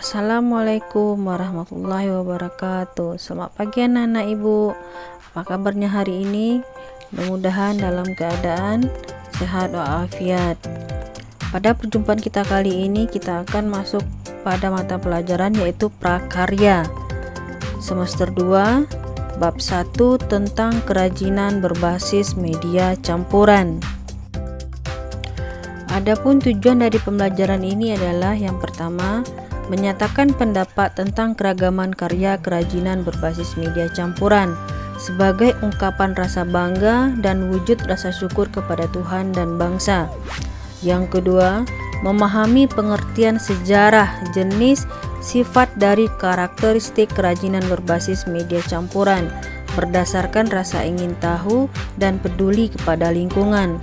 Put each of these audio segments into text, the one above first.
Assalamualaikum warahmatullahi wabarakatuh. Selamat pagi anak-anak ibu. Apa kabarnya hari ini? Mudah-mudahan dalam keadaan sehat walafiat. Pada perjumpaan kita kali ini kita akan masuk pada mata pelajaran yaitu prakarya semester 2 bab 1 tentang kerajinan berbasis media campuran. Adapun tujuan dari pembelajaran ini adalah yang pertama, menyatakan pendapat tentang keragaman karya kerajinan berbasis media campuran sebagai ungkapan rasa bangga dan wujud rasa syukur kepada Tuhan dan bangsa. Yang kedua, memahami pengertian sejarah, jenis, sifat dari karakteristik kerajinan berbasis media campuran berdasarkan rasa ingin tahu dan peduli kepada lingkungan.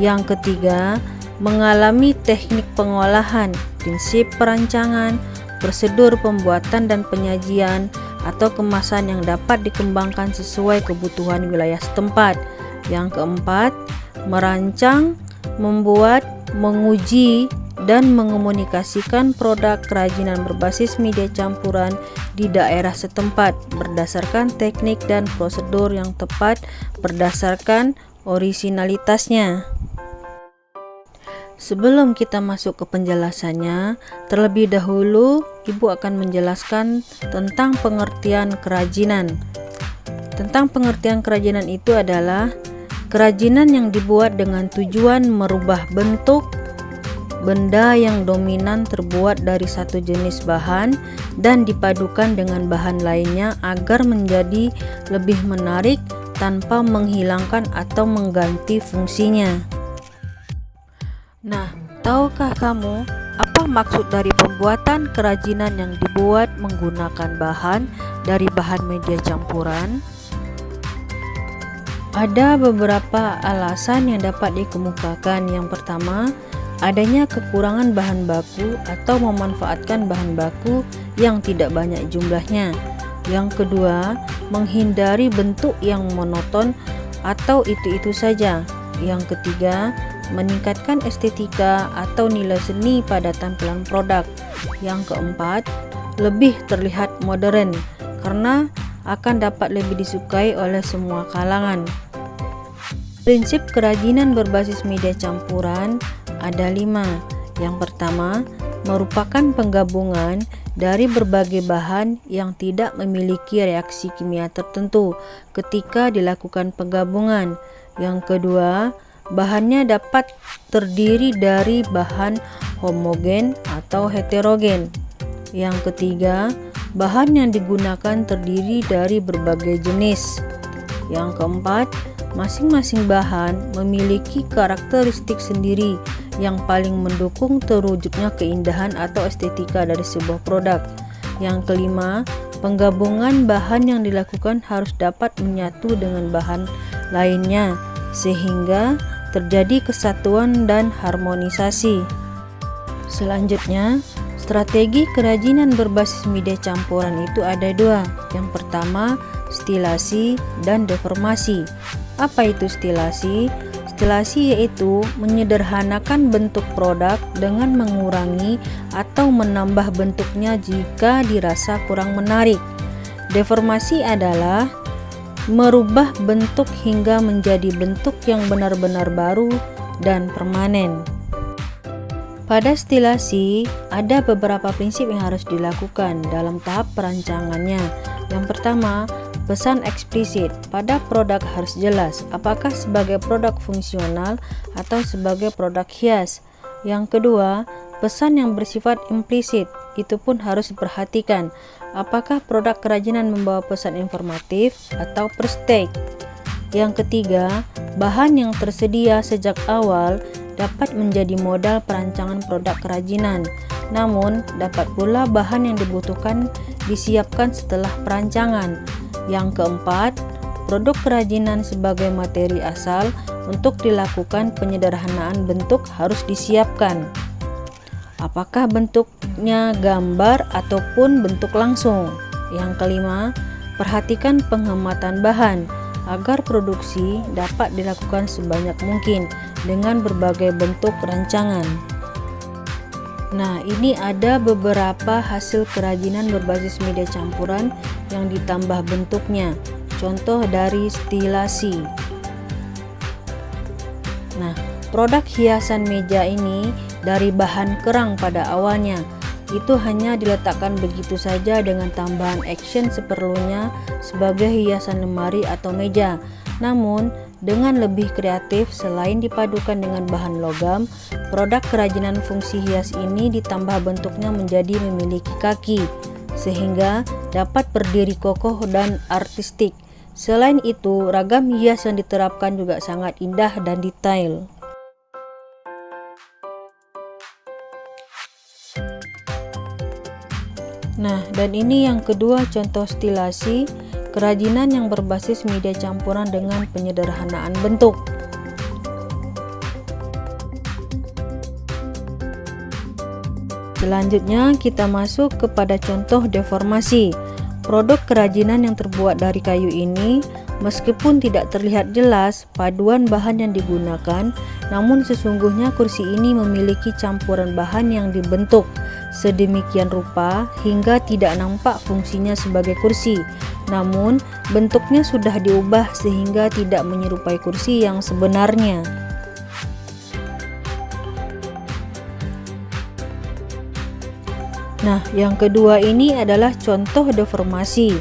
Yang ketiga, mengalami teknik pengolahan, prinsip perancangan, prosedur pembuatan dan penyajian atau kemasan yang dapat dikembangkan sesuai kebutuhan wilayah setempat. Yang keempat, merancang, membuat, menguji, dan mengomunikasikan produk kerajinan berbasis media campuran di daerah setempat berdasarkan teknik dan prosedur yang tepat berdasarkan orisinalitasnya. Sebelum kita masuk ke penjelasannya, terlebih dahulu Ibu akan menjelaskan tentang pengertian kerajinan. Tentang pengertian kerajinan itu adalah kerajinan yang dibuat dengan tujuan merubah bentuk benda yang dominan terbuat dari satu jenis bahan dan dipadukan dengan bahan lainnya agar menjadi lebih menarik tanpa menghilangkan atau mengganti fungsinya. Nah, tahukah kamu apa maksud dari pembuatan kerajinan yang dibuat menggunakan bahan dari bahan media campuran? Ada beberapa alasan yang dapat dikemukakan. Yang pertama, adanya kekurangan bahan baku atau memanfaatkan bahan baku yang tidak banyak jumlahnya. Yang kedua, menghindari bentuk yang monoton atau itu-itu saja. Yang ketiga, meningkatkan estetika atau nilai seni pada tampilan produk. Yang keempat, lebih terlihat modern karena akan dapat lebih disukai oleh semua kalangan. Prinsip kerajinan berbasis media campuran ada 5. Yang pertama, merupakan penggabungan dari berbagai bahan yang tidak memiliki reaksi kimia tertentu ketika dilakukan penggabungan. Yang kedua, bahannya dapat terdiri dari bahan homogen atau heterogen. Yang ketiga, bahan yang digunakan terdiri dari berbagai jenis. Yang keempat, masing-masing bahan memiliki karakteristik sendiri yang paling mendukung terwujudnya keindahan atau estetika dari sebuah produk. Yang kelima, penggabungan bahan yang dilakukan harus dapat menyatu dengan bahan lainnya sehingga terjadi kesatuan dan harmonisasi. Selanjutnya, strategi kerajinan berbasis media campuran itu ada 2. Yang pertama, stilasi dan deformasi. Apa itu stilasi? Stilasi yaitu menyederhanakan bentuk produk dengan mengurangi atau menambah bentuknya jika dirasa kurang menarik. Deformasi adalah merubah bentuk hingga menjadi bentuk yang benar-benar baru dan permanen. Pada stilasi, ada beberapa prinsip yang harus dilakukan dalam tahap perancangannya. Yang pertama, pesan eksplisit. Pada produk harus jelas apakah sebagai produk fungsional atau sebagai produk hias. Yang kedua, pesan yang bersifat implisit. Itu pun harus diperhatikan. Apakah produk kerajinan membawa pesan informatif atau prestige? Yang ketiga, bahan yang tersedia sejak awal dapat menjadi modal perancangan produk kerajinan. Namun, dapat pula bahan yang dibutuhkan disiapkan setelah perancangan. Yang keempat, produk kerajinan sebagai materi asal untuk dilakukan penyederhanaan bentuk harus disiapkan. Apakah bentuknya gambar ataupun bentuk langsung? Yang kelima, perhatikan penghematan bahan agar produksi dapat dilakukan sebanyak mungkin dengan berbagai bentuk rancangan. Nah, ini ada beberapa hasil kerajinan berbasis media campuran yang ditambah bentuknya. Contoh dari stilasi. Nah, produk hiasan meja ini dari bahan kerang pada awalnya. Itu hanya diletakkan begitu saja dengan tambahan action seperlunya sebagai hiasan lemari atau meja. Namun, dengan lebih kreatif, selain dipadukan dengan bahan logam, produk kerajinan fungsi hias ini ditambah bentuknya menjadi memiliki kaki, sehingga dapat berdiri kokoh dan artistik. Selain itu, ragam hias yang diterapkan juga sangat indah dan detail. Nah, dan ini yang kedua contoh stilasi, kerajinan yang berbasis media campuran dengan penyederhanaan bentuk. Selanjutnya kita masuk kepada contoh deformasi. Produk kerajinan yang terbuat dari kayu ini, meskipun tidak terlihat jelas paduan bahan yang digunakan, namun sesungguhnya kursi ini memiliki campuran bahan yang dibentuk sedemikian rupa hingga tidak nampak fungsinya sebagai kursi. Namun, bentuknya sudah diubah sehingga tidak menyerupai kursi yang sebenarnya. Nah, yang kedua ini adalah contoh deformasi.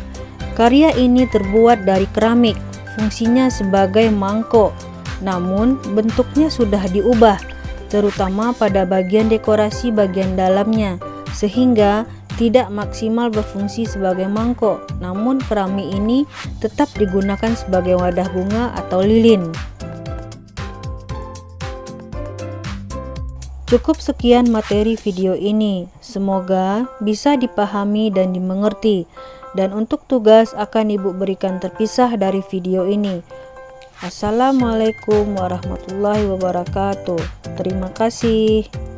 Karya ini terbuat dari keramik, fungsinya sebagai mangkok. Namun, bentuknya sudah diubah, terutama pada bagian dekorasi bagian dalamnya, sehingga tidak maksimal berfungsi sebagai mangkok. Namun keramik ini tetap digunakan sebagai wadah bunga atau lilin. Cukup sekian materi video ini, semoga bisa dipahami dan dimengerti. Dan untuk tugas akan Ibu berikan terpisah dari video ini. Assalamualaikum warahmatullahi wabarakatuh. Terima kasih.